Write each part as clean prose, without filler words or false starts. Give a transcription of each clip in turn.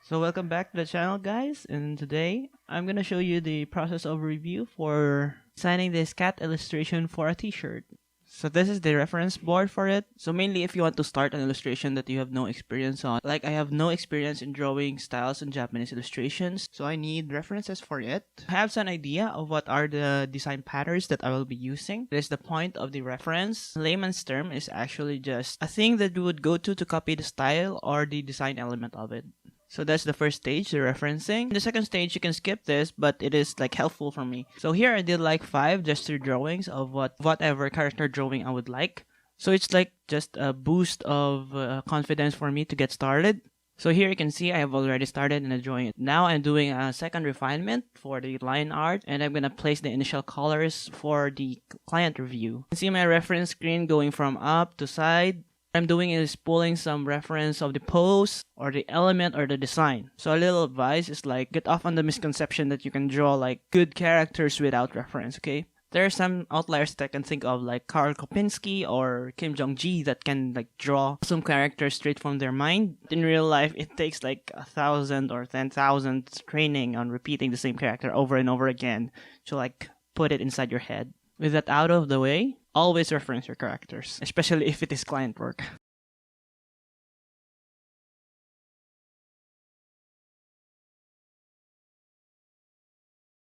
So welcome back to the channel, guys, and today I'm gonna show you the process overview for designing this cat illustration for a t-shirt. So this is the reference board for it. So mainly if you want to start an illustration that you have no experience on, like I have no experience in drawing styles and Japanese illustrations, so I need references for it. I have some idea of what are the design patterns that I will be using. That is the point of the reference. In layman's term is actually just a thing that you would go to copy the style or the design element of it. So that's the first stage, the referencing. The second stage, you can skip this, but it is like helpful for me. So here I did like 5 gesture drawings of whatever character drawing I would like. So it's like just a boost of confidence for me to get started. So here you can see I have already started in the drawing. Now I'm doing a second refinement for the line art, and I'm gonna place the initial colors for the client review. You can see my reference screen going from up to side. What I'm doing is pulling some reference of the pose or the element or the design. So a little advice is like get off on the misconception that you can draw like good characters without reference, okay? There are some outliers that I can think of like Karl Kopinski or Kim Jong-ji that can like draw some characters straight from their mind. In real life, it takes like 1,000 or 10,000 training on repeating the same character over and over again to like put it inside your head. With that out of the way, always reference your characters, especially if it is client work.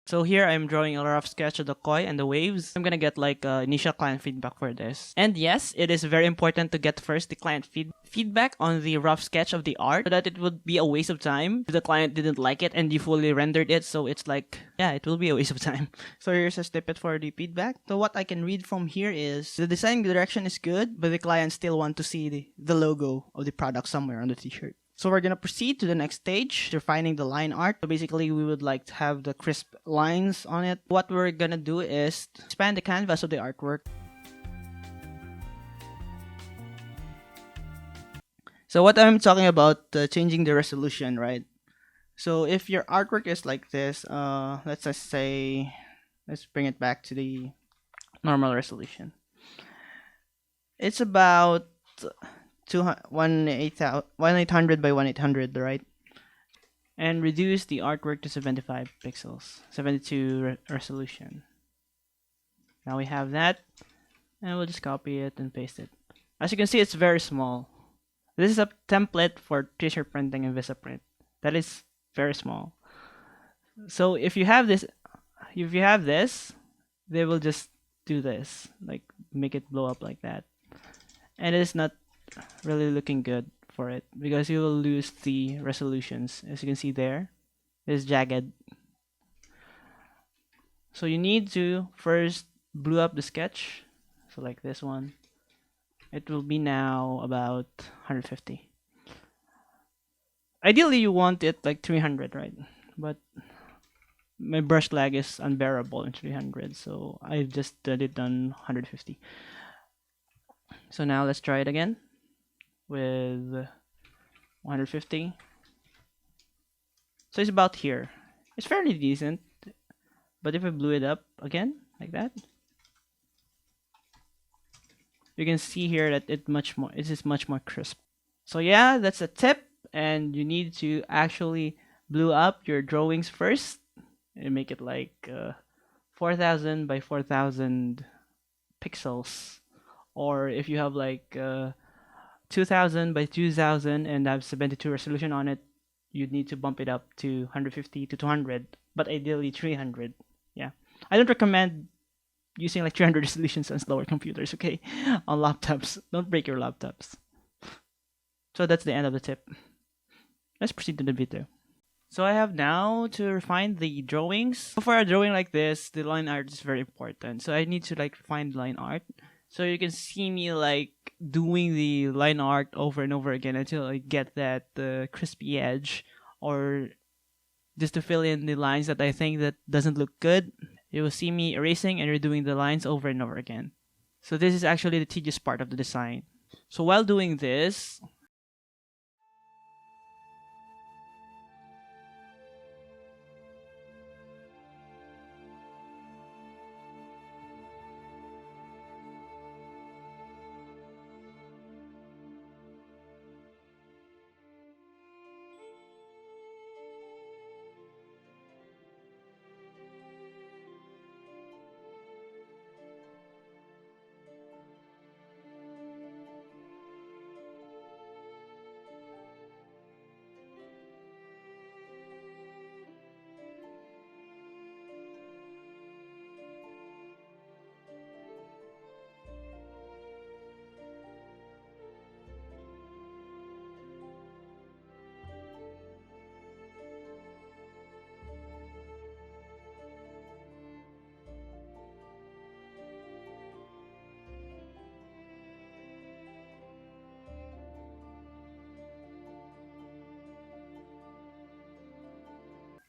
So here I'm drawing a rough sketch of the koi and the waves. I'm gonna get like initial client feedback for this. And yes, it is very important to get first the client feedback on the rough sketch of the art so that it would be a waste of time if the client didn't like it and you fully rendered it. So it's like, yeah, it will be a waste of time. So here's a snippet for the feedback. So what I can read from here is the design direction is good, but the client still want to see the logo of the product somewhere on the t-shirt. So we're gonna proceed to the next stage, refining the line art. So basically, we would like to have the crisp lines on it. What we're gonna do is expand the canvas of the artwork. So what I'm talking about, changing the resolution, right? So if your artwork is like this, let's just say, let's bring it back to the normal resolution. It's about 1800 by 1800, right? And reduce the artwork to 75 pixels, 72 resolution. Now we have that, and we'll just copy it and paste it. As you can see, it's very small. This is a template for t-shirt printing in VistaPrint. That is very small. So if you have this, they will just do this, like make it blow up like that. And it is not really looking good for it because you will lose the resolutions. As you can see there, it's jagged. So you need to first blue up the sketch. So like this one, it will be now about 150. Ideally you want it like 300, right? But my brush lag is unbearable in 300, so I just did it on 150. So now let's try it again with 150. So it's about here. It's fairly decent, but if I blew it up again like that, you can see here that it is much more crisp. So yeah, that's a tip, and you need to actually blue up your drawings first and make it like 4000 by 4000 pixels, or if you have like 2000 by 2000 and have 72 resolution on it, you'd need to bump it up to 150 to 200, but ideally 300. Yeah, I don't recommend using like 300 resolutions on slower computers, okay? On laptops, don't break your laptops. So that's the end of the tip. Let's proceed to the video. So I have now to refine the drawings. For a drawing like this, the line art is very important. So I need to like find line art. So you can see me like doing the line art over and over again until I get that crispy edge, or just to fill in the lines that I think that doesn't look good. You will see me erasing and redoing the lines over and over again. So this is actually the tedious part of the design. So while doing this,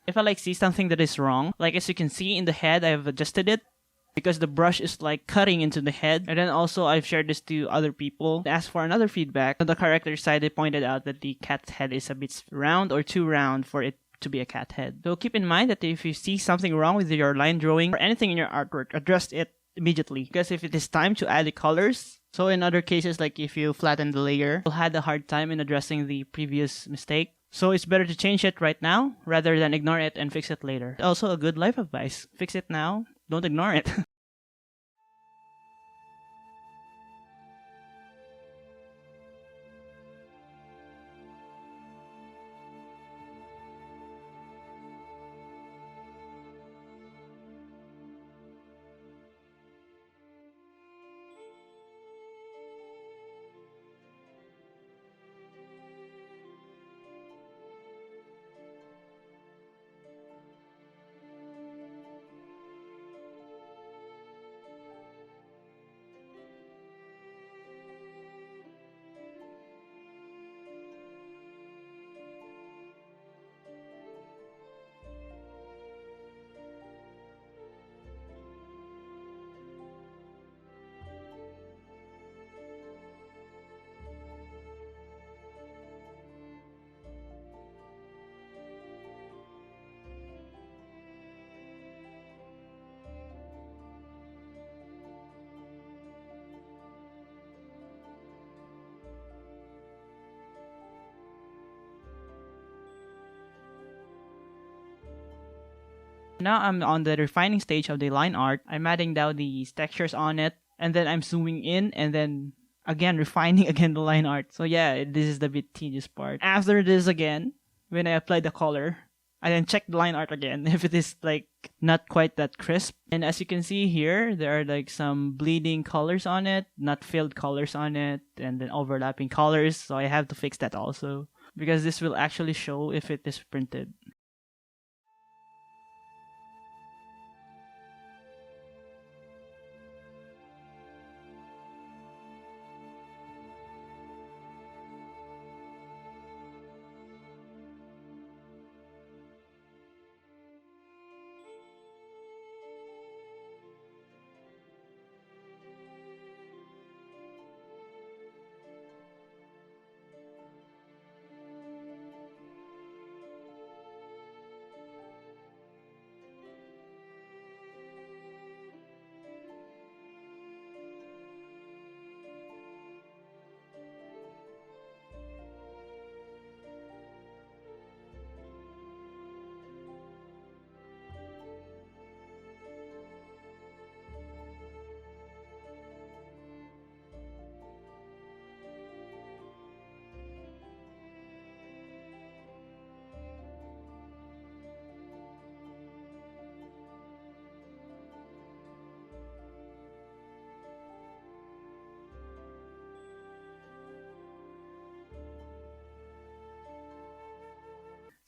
If I like see something that is wrong, like as you can see in the head, I have adjusted it because the brush is like cutting into the head. And then also I've shared this to other people. Asked for another feedback. On the corrector side, they pointed out that the cat's head is a bit round or too round for it to be a cat head. So keep in mind that if you see something wrong with your line drawing or anything in your artwork, address it immediately. Because if it is time to add the colors, so in other cases, like if you flatten the layer, you'll had a hard time in addressing the previous mistake. So it's better to change it right now rather than ignore it and fix it later. Also a good life advice. Fix it now, don't ignore it. Now I'm on the refining stage of the line art. I'm adding down the textures on it, and then I'm zooming in, and then again refining again the line art. So yeah, this is the bit tedious part. After this again, when I apply the color, I then check the line art again if it is like not quite that crisp. And as you can see here, there are like some bleeding colors on it, not filled colors on it, and then overlapping colors. So I have to fix that also, because this will actually show if it is printed.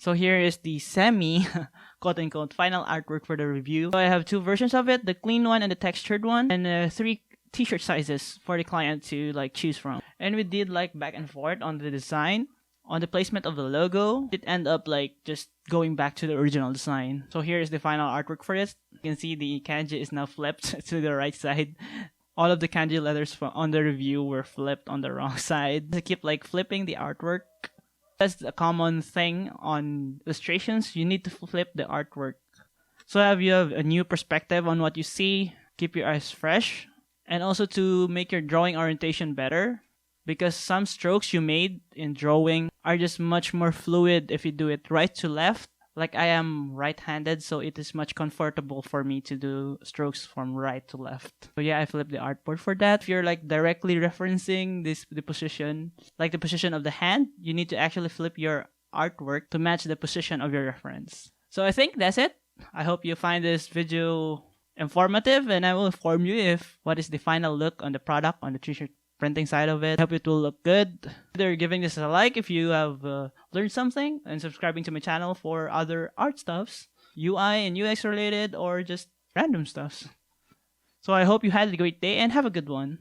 So here is the semi quote-unquote final artwork for the review. So I have two versions of it, the clean one and the textured one, and 3 t-shirt sizes for the client to like choose from. And we did like back and forth on the design. On the placement of the logo, it ended up like just going back to the original design. So here is the final artwork for it. You can see the kanji is now flipped to the right side. All of the kanji letters on the review were flipped on the wrong side. To keep like flipping the artwork. That's a common thing on illustrations. You need to flip the artwork. So you have a new perspective on what you see, keep your eyes fresh, and also to make your drawing orientation better. Because some strokes you made in drawing are just much more fluid if you do it right to left. Like I am right-handed, so it is much comfortable for me to do strokes from right to left. So yeah, I flipped the artboard for that. If you're like directly referencing the position, like the position of the hand, you need to actually flip your artwork to match the position of your reference. So I think that's it. I hope you find this video informative, and I will inform you if what is the final look on the product on the t-shirt printing side of it. I hope it will look good. Consider giving this a like if you have learned something, and subscribing to my channel for other art stuffs, UI and UX related, or just random stuffs. So I hope you had a great day and have a good one.